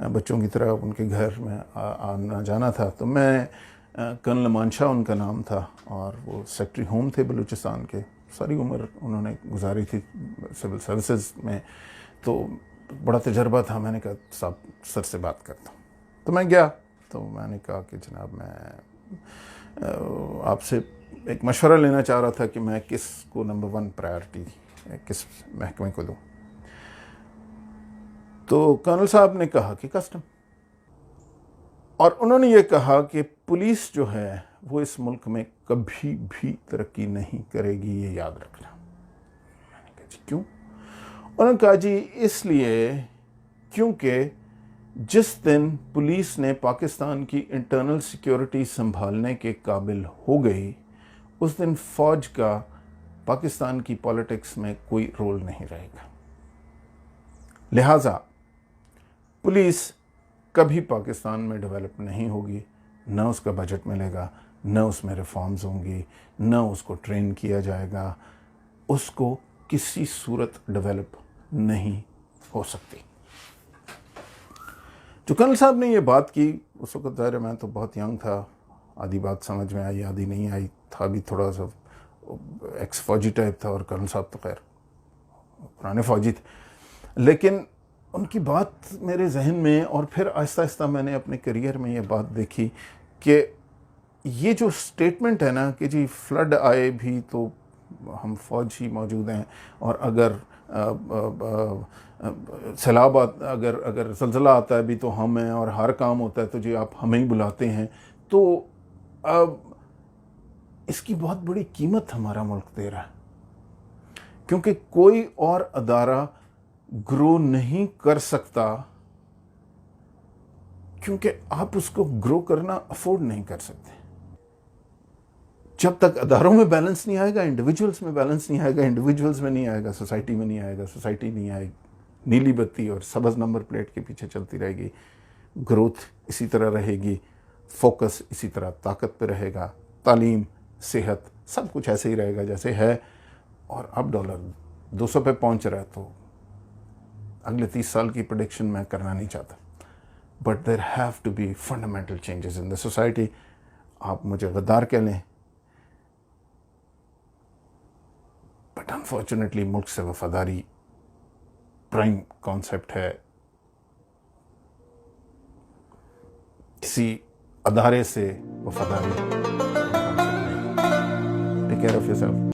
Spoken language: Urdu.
بچوں کی طرح ان کے گھر میں آنا جانا تھا. تو میں کرنل امان شاہ ان کا نام تھا اور وہ سیکٹری ہوم تھے بلوچستان کے. ساری عمر انہوں نے گزاری تھی سول سروسز میں, تو بڑا تجربہ تھا. میں نے کہا صاحب سر سے بات کرتا ہوں. تو میں گیا, تو میں نے کہا کہ جناب میں آپ سے ایک مشورہ لینا چاہ رہا تھا کہ میں کس کو نمبر 1 پرائرٹی کس محکمے کو دوں. تو کرنل صاحب نے کہا کہ کسٹم, اور انہوں نے یہ کہا کہ پولیس جو ہے وہ اس ملک میں کبھی بھی ترقی نہیں کرے گی, یہ یاد رکھنا. میں نے کہا جی کیوں؟ انہوں نے کہا جی اس لیے کیونکہ جس دن پولیس نے پاکستان کی انٹرنل سیکیورٹی سنبھالنے کے قابل ہو گئی, اس دن فوج کا پاکستان کی پالیٹکس میں کوئی رول نہیں رہے گا. لہٰذا پولیس کبھی پاکستان میں ڈیولپ نہیں ہوگی, نہ اس کا بجٹ ملے گا, نہ اس میں ریفارمز ہوں گی, نہ اس کو ٹرین کیا جائے گا, اس کو کسی صورت ڈیولپ نہیں ہو سکتی. جو کرنل صاحب نے یہ بات کی, اس وقت ظاہر ہے میں تو بہت ینگ تھا, آدھی بات سمجھ میں آئی آدھی نہیں آئی, تھا بھی تھوڑا سا ایکس فوجی ٹائپ تھا, اور کرنل صاحب تو خیر پرانے فوجی تھے. لیکن ان کی بات میرے ذہن میں, اور پھر آہستہ آہستہ میں نے اپنے کریئر میں یہ بات دیکھی کہ یہ جو سٹیٹمنٹ ہے نا کہ جی فلڈ آئے بھی تو ہم فوج ہی موجود ہیں, اور اگر سیلاب اگر زلزلہ آتا ہے بھی تو ہم ہیں, اور ہر کام ہوتا ہے تو جی آپ ہمیں ہی بلاتے ہیں, تو اب اس کی بہت بڑی قیمت ہمارا ملک دے رہا ہے. کیونکہ کوئی اور ادارہ گرو نہیں کر سکتا, کیونکہ آپ اس کو گرو کرنا افورڈ نہیں کر سکتے. جب تک اداروں میں بیلنس نہیں آئے گا, انڈیویجولز میں بیلنس نہیں آئے گا, انڈیویجولز میں نہیں آئے گا, سوسائٹی میں نہیں آئے گا, سوسائٹی نہیں آئے گی, نیلی بتی اور سبز نمبر پلیٹ کے پیچھے چلتی رہے گی, گروتھ اسی طرح رہے گی, فوکس اسی طرح طاقت پہ رہے گا, تعلیم, صحت, سب کچھ ایسے ہی رہے گا جیسے ہے. اور اب ڈالر 200 پہ پہنچ رہا ہے, تو اگلے 30 سال کی پریڈکشن میں کرنا نہیں چاہتا. But there have to be fundamental changes in the society. آپ مجھے غدار کہہ لیں, بٹ انفارچونیٹلی ملک سے وفاداری پرائم کانسیپٹ ہے. کسی ادارے سے وفاداری. Take care of your self.